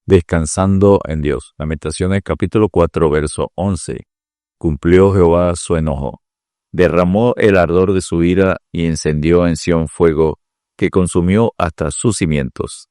Descansando en Dios. Lamentaciones capítulo 4, verso 11. Cumplió Jehová su enojo. Derramó el ardor de su ira y encendió en Sión fuego que consumió hasta sus cimientos.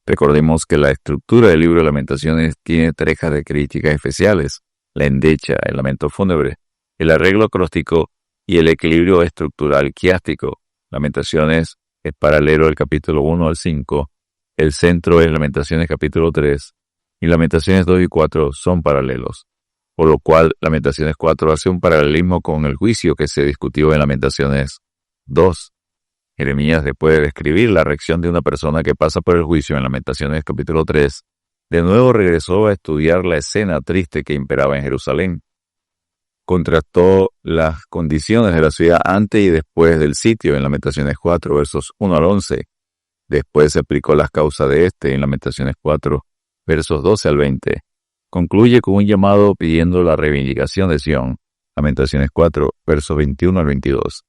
Recordemos que la estructura del libro de Lamentaciones tiene tres características especiales: la endecha, el lamento fúnebre, el arreglo acróstico y el equilibrio estructural quiástico. Lamentaciones es paralelo del capítulo 1 al 5. El centro es Lamentaciones capítulo 3 y Lamentaciones 2 y 4 son paralelos, por lo cual Lamentaciones 4 hace un paralelismo con el juicio que se discutió en Lamentaciones 2. Jeremías, después de describir la reacción de una persona que pasa por el juicio en Lamentaciones capítulo 3, de nuevo regresó a estudiar la escena triste que imperaba en Jerusalén. Contrastó las condiciones de la ciudad antes y después del sitio en Lamentaciones 4, versos 1 al 11. Después explicó las causas de este en Lamentaciones 4, versos 12 al 20. Concluye con un llamado pidiendo la reivindicación de Sión. Lamentaciones 4, versos 21 al 22.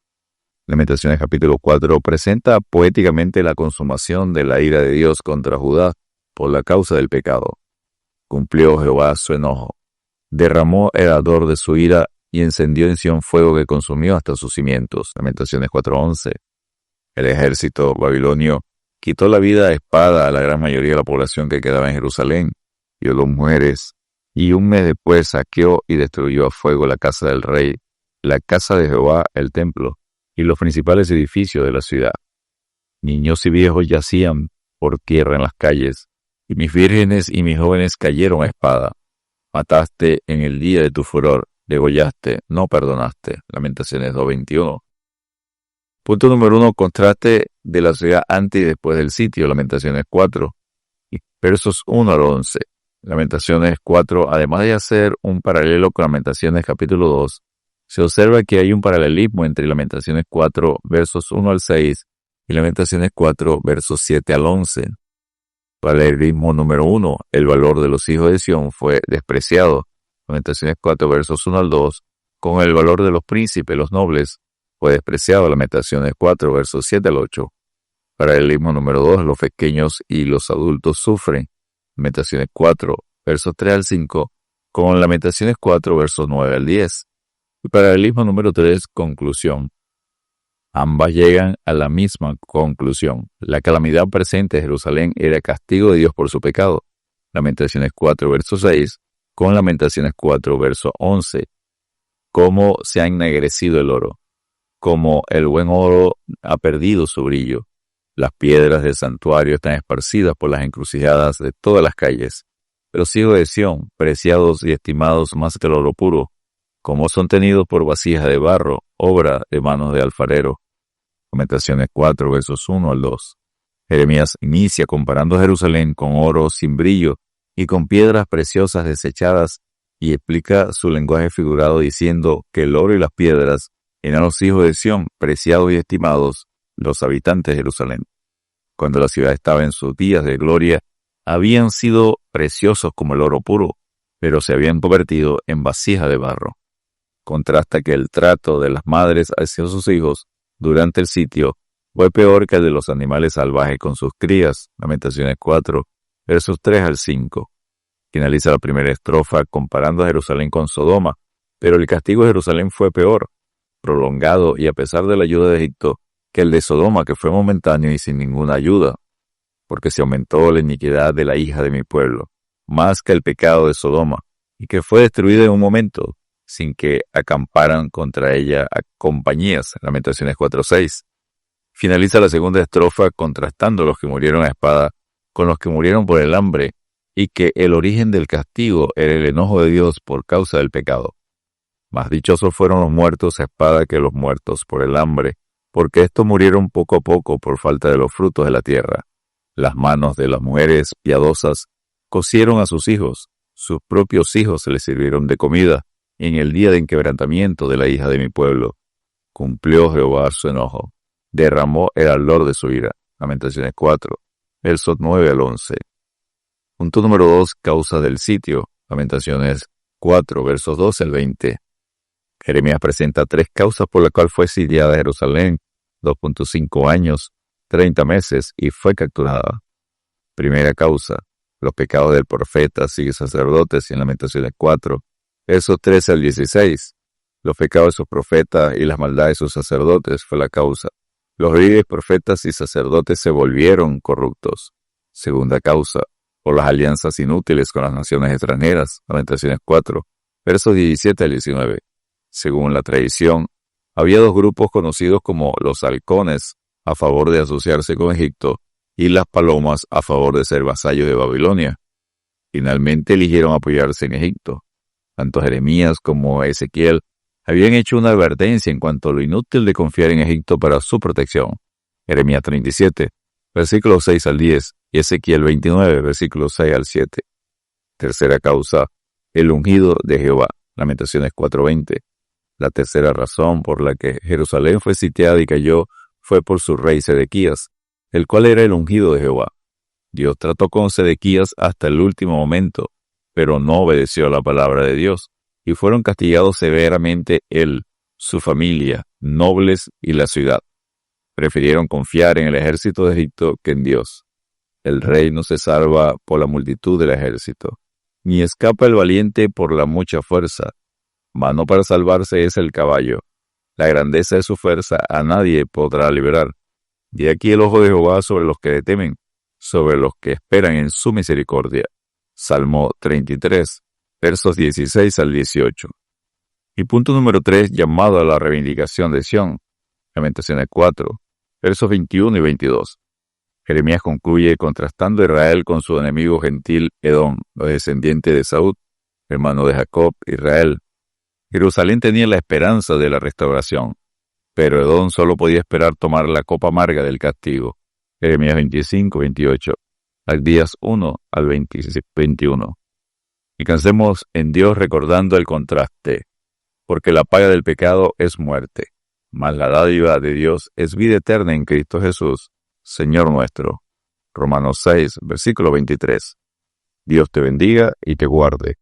Lamentaciones capítulo 4 presenta poéticamente la consumación de la ira de Dios contra Judá por la causa del pecado. Cumplió Jehová su enojo. Derramó el ardor de su ira y encendió en Sión fuego que consumió hasta sus cimientos. Lamentaciones 4:11. El ejército babilonio quitó la vida a espada a la gran mayoría de la población que quedaba en Jerusalén, violó mujeres, y un mes después saqueó y destruyó a fuego la casa del rey, la casa de Jehová, el templo, y los principales edificios de la ciudad. Niños y viejos yacían por tierra en las calles, y mis vírgenes y mis jóvenes cayeron a espada. Mataste en el día de tu furor, degollaste, no perdonaste. Lamentaciones 2:21. Punto número 1. Contraste de la ciudad antes y después del sitio. Lamentaciones 4, versos 1 al 11. Lamentaciones 4, además de hacer un paralelo con Lamentaciones capítulo 2, se observa que hay un paralelismo entre Lamentaciones 4, versos 1 al 6, y Lamentaciones 4, versos 7 al 11. Paralelismo número 1. El valor de los hijos de Sión fue despreciado. Lamentaciones 4, versos 1 al 2. Con el valor de los príncipes, los nobles, fue despreciado. Lamentaciones 4, versos 7 al 8. Paralelismo número 2. Los pequeños y los adultos sufren. Lamentaciones 4, versos 3 al 5. Con Lamentaciones 4, versos 9 al 10. Y paralelismo número 3. Conclusión. Ambas llegan a la misma conclusión. La calamidad presente de Jerusalén era castigo de Dios por su pecado. Lamentaciones 4, verso 6, con Lamentaciones 4, verso 11. Cómo se ha ennegrecido el oro. Como el buen oro ha perdido su brillo. Las piedras del santuario están esparcidas por las encrucijadas de todas las calles. Los hijos de Sión, preciados y estimados más que el oro puro, como son tenidos por vasijas de barro, obra de manos de alfarero. Lamentaciones 4, versos 1 al 2. Jeremías inicia comparando Jerusalén con oro sin brillo y con piedras preciosas desechadas y explica su lenguaje figurado diciendo que el oro y las piedras eran los hijos de Sión, preciados y estimados, los habitantes de Jerusalén. Cuando la ciudad estaba en sus días de gloria, habían sido preciosos como el oro puro, pero se habían convertido en vasija de barro. Contrasta que el trato de las madres hacia sus hijos durante el sitio fue peor que el de los animales salvajes con sus crías. Lamentaciones 4, versos 3 al 5. Finaliza la primera estrofa comparando a Jerusalén con Sodoma, pero el castigo de Jerusalén fue peor, prolongado y a pesar de la ayuda de Egipto, que el de Sodoma, que fue momentáneo y sin ninguna ayuda, porque se aumentó la iniquidad de la hija de mi pueblo, más que el pecado de Sodoma, y que fue destruida en un momento, sin que acamparan contra ella a compañías. Lamentaciones 4:6. Finaliza la segunda estrofa contrastando los que murieron a espada con los que murieron por el hambre, y que el origen del castigo era el enojo de Dios por causa del pecado. Más dichosos fueron los muertos a espada que los muertos por el hambre, porque estos murieron poco a poco por falta de los frutos de la tierra. Las manos de las mujeres piadosas cocieron a sus hijos propios hijos les sirvieron de comida, en el día de quebrantamiento de la hija de mi pueblo. Cumplió Jehová su enojo, derramó el ardor de su ira. Lamentaciones 4, versos 9 al 11. Punto número 2. Causa del sitio. Lamentaciones 4, versos 12 al 20. Jeremías presenta tres causas por las cuales fue sitiada Jerusalén: 2.5 años, 30 meses y fue capturada. Primera causa: los pecados del profeta y sacerdotes en Lamentaciones 4, versos 13 al 16. Los pecados de sus profetas y las maldades de sus sacerdotes fue la causa. Los líderes profetas y sacerdotes se volvieron corruptos. Segunda causa, por las alianzas inútiles con las naciones extranjeras. Lamentaciones 4, versos 17 al 19. Según la tradición, había dos grupos conocidos como los halcones, a favor de asociarse con Egipto, y las palomas a favor de ser vasallos de Babilonia. Finalmente eligieron apoyarse en Egipto. Tanto Jeremías como Ezequiel habían hecho una advertencia en cuanto a lo inútil de confiar en Egipto para su protección. Jeremías 37, versículos 6 al 10, y Ezequiel 29, versículos 6 al 7. Tercera causa, el ungido de Jehová. Lamentaciones 4:20. La tercera razón por la que Jerusalén fue sitiada y cayó fue por su rey Sedequías, el cual era el ungido de Jehová. Dios trató con Sedequías hasta el último momento, pero no obedeció a la palabra de Dios, y fueron castigados severamente él, su familia, nobles y la ciudad. Prefirieron confiar en el ejército de Egipto que en Dios. El rey no se salva por la multitud del ejército, ni escapa el valiente por la mucha fuerza. Mano para salvarse es el caballo. La grandeza de su fuerza a nadie podrá liberar. Y aquí el ojo de Jehová sobre los que le temen, sobre los que esperan en su misericordia. Salmo 33, versos 16 al 18. Y punto número 3, llamado a la reivindicación de Sión. Lamentaciones 4, versos 21 y 22. Jeremías concluye contrastando a Israel con su enemigo gentil Edom, los descendientes de Saúl, hermano de Jacob, Israel. Jerusalén tenía la esperanza de la restauración, pero Edom solo podía esperar tomar la copa amarga del castigo. Jeremías 25, 28, días 1 al 21. Y cansemos en Dios recordando el contraste, porque la paga del pecado es muerte, mas la dádiva de Dios es vida eterna en Cristo Jesús, Señor nuestro. Romanos 6, versículo 23. Dios te bendiga y te guarde.